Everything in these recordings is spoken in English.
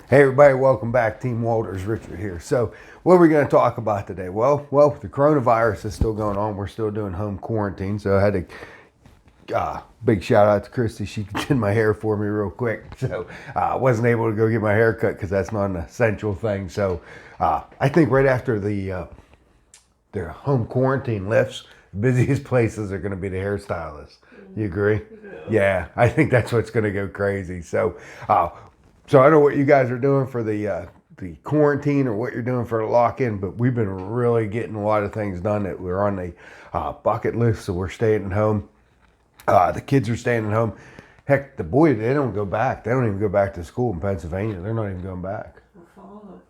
Hey everybody, welcome back. Team Walters, Richard here. So what are we going to talk about today? Well, the coronavirus is still going on. We're still doing home quarantine. So I had to, big shout out to Christy. She did my hair for me real quick. So I wasn't able to go get my hair cut because that's not an essential thing. So I think right after the home quarantine lifts, the busiest places are going to be the hairstylists. You agree? Yeah, I think that's what's going to go crazy. So I don't know what you guys are doing for the quarantine or what you're doing for the lock-in, but we've been really getting a lot of things done that we're on the bucket list, so we're staying at home. The kids are staying at home. Heck, the boys, they don't go back. They don't even go back to school in Pennsylvania. They're not even going back.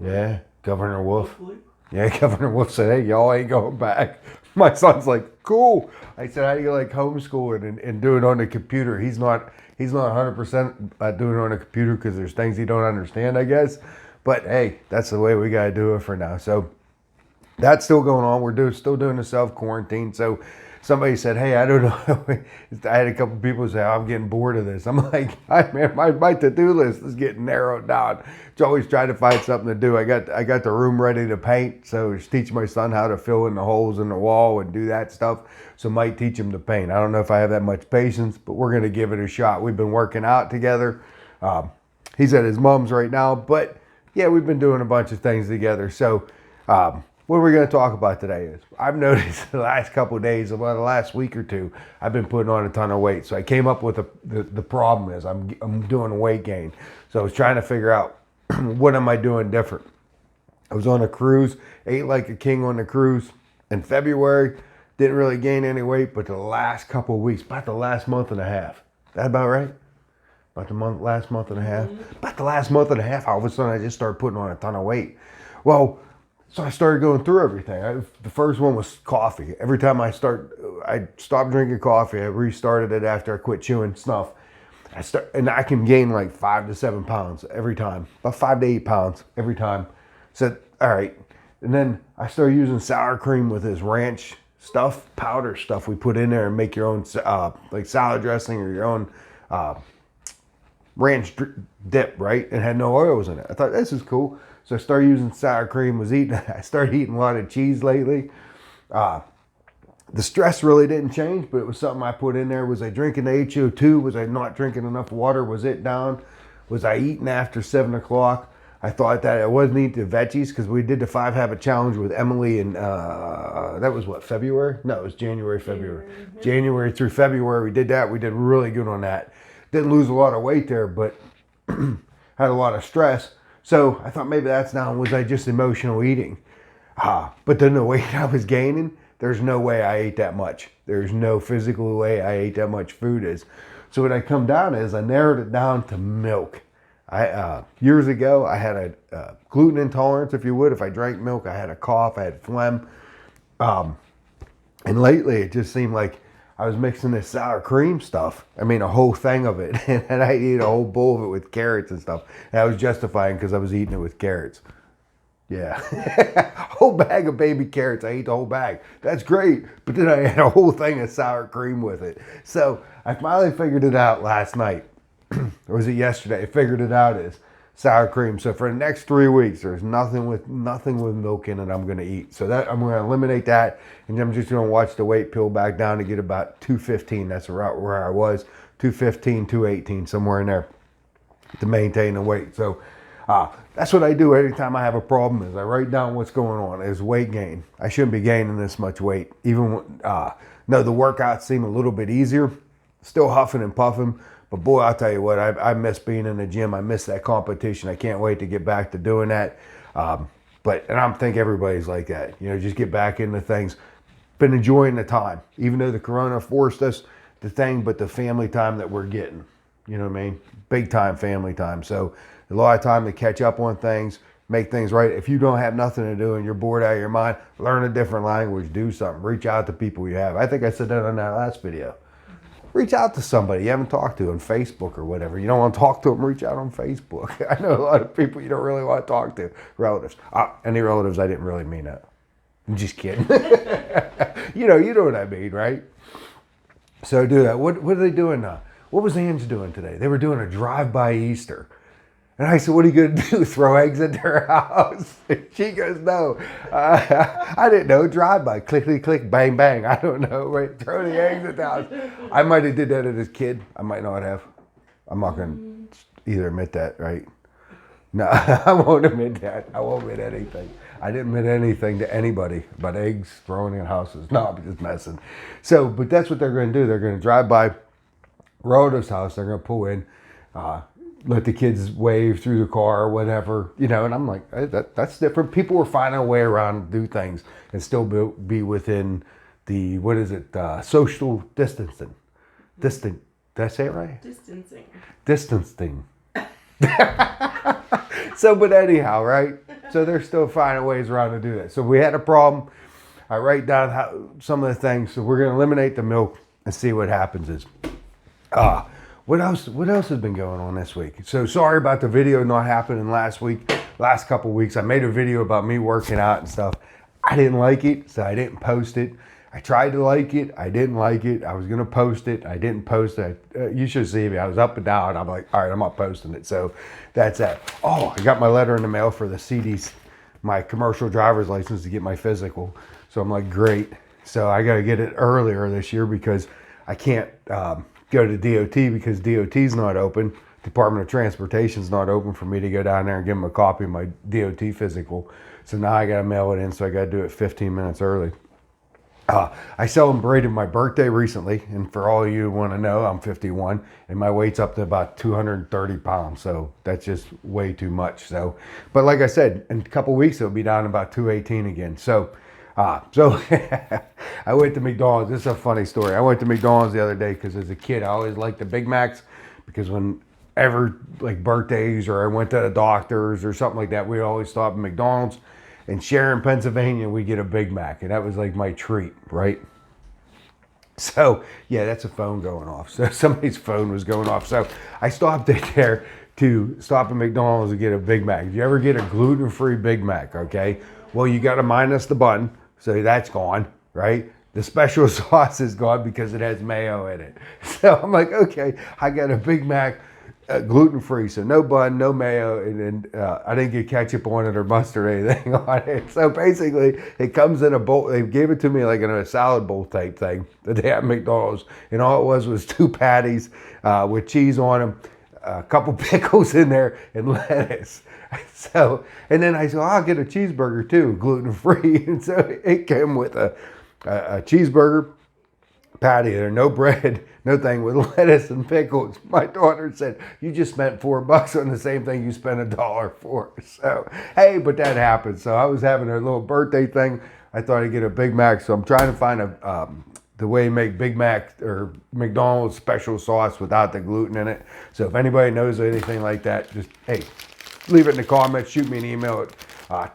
Yeah, Governor Wolf. Yeah, Governor Wolf said, hey, y'all ain't going back. My son's like, cool. I said, how do you like homeschooling and do it on the computer? He's not 100% doing it on a computer because there's things he don't understand, I guess. But hey, that's the way we got to do it for now. So that's still going on. We're still doing the self-quarantine. So somebody said, hey, I don't know. I had a couple people say, I'm getting bored of this. I'm like, man, my to-do list is getting narrowed down. It's always trying to find something to do. I got the room ready to paint. So just teach my son how to fill in the holes in the wall and do that stuff. So might teach him to paint. I don't know if I have that much patience, but we're going to give it a shot. We've been working out together. He's at his mom's right now. But yeah, we've been doing a bunch of things together. So what we're going to talk about today is I've noticed the last couple of days, about the last week or two, I've been putting on a ton of weight. So I came up with the problem is I'm doing a weight gain. So I was trying to figure out what am I doing different. I was on a cruise, ate like a king on the cruise in February, didn't really gain any weight, but the last couple of weeks, about the last month and a half, that about right? About the last month and a half? About the last month and a half, all of a sudden I just started putting on a ton of weight. Well, so I started going through everything. The first one was coffee. Every time I stopped drinking coffee. I restarted it after I quit chewing snuff. And I can gain like 5 to 7 pounds every time. About 5 to 8 pounds every time. Said, all right. And then I started using sour cream with this ranch stuff, powder stuff we put in there and make your own like salad dressing or your own ranch dip, right? And had no oils in it. I thought, this is cool. So I started using sour cream, I started eating a lot of cheese lately. The stress really didn't change, but it was something I put in there. Was I drinking the HO2? Was I not drinking enough water? Was it down? Was I eating after 7 o'clock? I thought that I wasn't eating the veggies because we did the 5 Habit Challenge with Emily and that was what, February? No, it was January, February. January through February, we did that. We did really good on that. Didn't lose a lot of weight there, but had a lot of stress. So I thought maybe that's down. Was I just emotional eating? But then the weight I was gaining, there's no way I ate that much. There's no physical way I ate that much food is. So what I come down is I narrowed it down to milk. Years ago, I had a gluten intolerance, if you would. If I drank milk, I had a cough, I had phlegm. And lately, it just seemed like I was mixing this sour cream stuff. I mean, a whole thing of it. And I ate a whole bowl of it with carrots and stuff. And I was justifying because I was eating it with carrots. Yeah. Whole bag of baby carrots. I ate the whole bag. That's great. But then I had a whole thing of sour cream with it. So I finally figured it out last night. Or was it yesterday? I figured it out as sour cream. So for the next 3 weeks, there's nothing with milk in it I'm going to eat. So that I'm going to eliminate that, and I'm just going to watch the weight peel back down to get about 215. That's about where I was, 215, 218, somewhere in there, to maintain the weight. So that's what I do every time I have a problem. Is I write down what's going on. Is weight gain. I shouldn't be gaining this much weight. Even when, no, the workouts seem a little bit easier. Still huffing and puffing. But boy, I'll tell you what, I miss being in the gym. I miss that competition. I can't wait to get back to doing that. And I think everybody's like that. You know, just get back into things. Been enjoying the time, even though the corona forced us the thing, but the family time that we're getting. You know what I mean? Big time family time. So a lot of time to catch up on things, make things right. If you don't have nothing to do and you're bored out of your mind, learn a different language, do something, reach out to people you have. I think I said that on that last video. Reach out to somebody you haven't talked to on Facebook or whatever. You don't want to talk to them, reach out on Facebook. I know a lot of people you don't really want to talk to. Relatives. Any relatives, I didn't really mean that. I'm just kidding. you know what I mean, right? So do that. What are they doing now? What was Ange doing today? They were doing a drive-by Easter. And I said, what are you going to do, throw eggs at their house? And she goes, no. I didn't know, drive by, click, click, click, bang, bang. I don't know, right? Throw the eggs at the house. I might have did that as a kid. I might not have. I'm not going to either admit that, right? No, I won't admit that. I won't admit anything. I didn't admit anything to anybody about eggs thrown in houses. No, I'm just messing. So, but that's what they're going to do. They're going to drive by relative's house. They're going to pull in, let the kids wave through the car or whatever, you know. And I'm like, hey, that's different. People were finding a way around to do things and still be within the, what is it, social distancing. Did I say it right? Distancing. So, but anyhow, right? So they're still finding ways around to do that. So we had a problem. I write down some of the things. So we're going to eliminate the milk and see what happens is. What else has been going on this week? So sorry about the video not happening last couple weeks. I made a video about me working out and stuff. I didn't like it, so I didn't post it. I tried to like it. I didn't like it. I was going to post it. I didn't post it. You should see me. I was up and down. I'm like, all right, I'm not posting it. So that's that. Oh, I got my letter in the mail for the CDs, my commercial driver's license to get my physical. So I'm like, great. So I got to get it earlier this year because I can't go to DOT because DOT's not open. Department of Transportation's not open for me to go down there and give them a copy of my DOT physical. So now I got to mail it in. So I got to do it 15 minutes early. I celebrated my birthday recently, and for all you who want to know, I'm 51, and my weight's up to about 230 pounds, so that's just way too much. So, but like I said, in a couple of weeks, it'll be down to about 218 again. So I went to McDonald's. This is a funny story. I went to McDonald's the other day because as a kid, I always liked the Big Macs because whenever, like birthdays or I went to the doctor's or something like that, we'd always stop at McDonald's. In Sharon, Pennsylvania, we get a Big Mac, and that was like my treat, right? So, yeah, that's a phone going off. So somebody's phone was going off. So I stopped it there to stop at McDonald's and get a Big Mac. If you ever get a gluten-free Big Mac, okay, well, you got to minus the bun, so that's gone, right? The special sauce is gone because it has mayo in it. So I'm like, okay, I got a Big Mac. Gluten-free, so no bun, no mayo, and then I didn't get ketchup on it or mustard or anything on it. So basically, it comes in a bowl. They gave it to me like in a salad bowl type thing that they have at McDonald's, and all it was 2 patties with cheese on them, a couple pickles in there, and lettuce. So, and then I said, I'll get a cheeseburger too, gluten-free. And so it came with a cheeseburger patty there, no bread, no thing, with lettuce and pickles. My daughter said, you just spent $4 on the same thing you spent $1 for. So, hey, but that happened. So I was having a little birthday thing. I thought I'd get a Big Mac. So I'm trying to find the way to make Big Mac or McDonald's special sauce without the gluten in it. So if anybody knows anything like that, just, hey, leave it in the comments. Shoot me an email at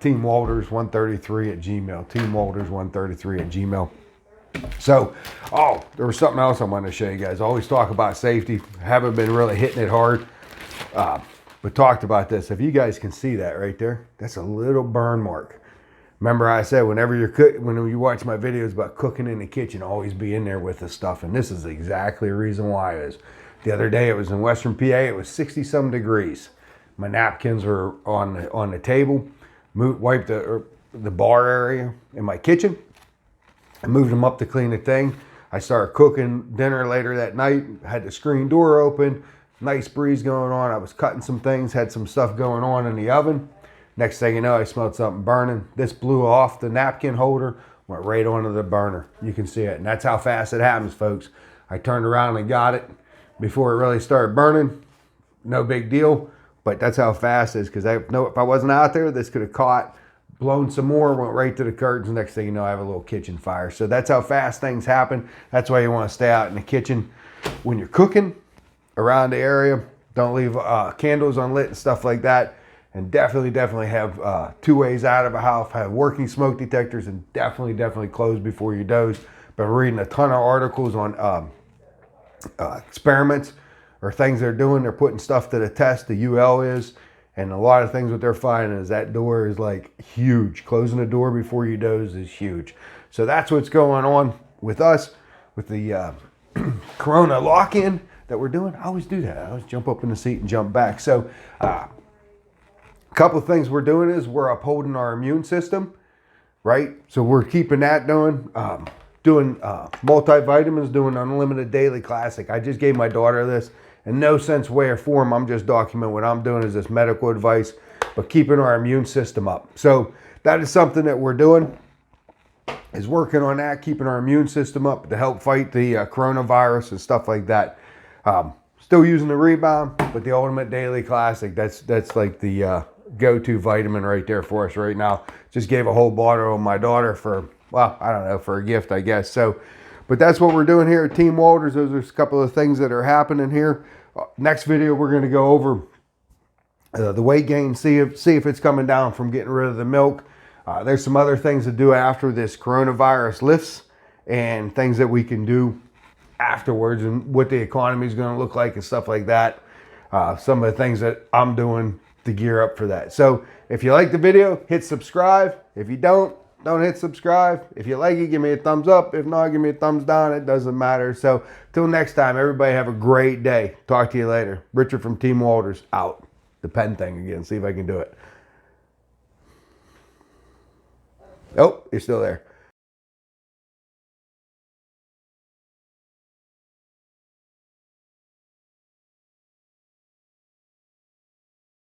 teamwalters133@gmail. teamwalters133@gmail. So, there was something else I wanted to show you guys. I always talk about safety. Haven't been really hitting it hard, but talked about this. If you guys can see that right there, that's a little burn mark. Remember I said whenever when you watch my videos about cooking in the kitchen, always be in there with the stuff. And this is exactly the reason why it is. The other day it was in Western PA. It was 60-some degrees. My napkins were on the table. Wiped the bar area in my kitchen. I moved them up to clean the thing. I started cooking dinner later that night. Had the screen door open. Nice breeze going on. I was cutting some things. Had some stuff going on in the oven. Next thing you know, I smelled something burning. This blew off the napkin holder. Went right onto the burner. You can see it. And that's how fast it happens, folks. I turned around and got it before it really started burning. No big deal. But that's how fast it is. Because I know if I wasn't out there, this could have caught, blown some more, went right to the curtains. Next thing you know, I have a little kitchen fire. So that's how fast things happen. That's why you want to stay out in the kitchen when you're cooking around the area. Don't leave candles unlit and stuff like that. And definitely have 2 ways out of a house. Have working smoke detectors, and definitely close before you doze. Been reading a ton of articles on experiments or things they're doing. They're putting stuff to the test. The UL is. And a lot of things what they're finding is that door is like huge. Closing the door before you doze is huge. So that's what's going on with us, with the Corona lock-in that we're doing. I always do that. I always jump up in the seat and jump back. So A couple of things we're doing is we're upholding our immune system, right? So we're keeping that doing multivitamins, doing unlimited daily classic. I just gave my daughter this. In no sense, way, or form, I'm just documenting what I'm doing as this medical advice, but keeping our immune system up. So that is something that we're doing, is working on that, keeping our immune system up to help fight the coronavirus and stuff like that. Still using the Rebound, but the Ultimate Daily Classic, that's like the go-to vitamin right there for us right now. Just gave a whole bottle to my daughter for, well, I don't know, for a gift, I guess. So, but that's what we're doing here at Team Walters. Those are a couple of things that are happening here. Next video, we're going to go over the weight gain, see if it's coming down from getting rid of the milk. There's some other things to do after this coronavirus lifts, and things that we can do afterwards, and what the economy is going to look like and stuff like that. Some of the things that I'm doing to gear up for that. So if you like the video, hit subscribe. If you don't hit subscribe. If you like it, give me a thumbs up. If not, give me a thumbs down. It doesn't matter. So till next time, everybody have a great day. Talk to you later. Richard from Team Walters out. The pen thing again. See if I can do it. Oh, you're still there.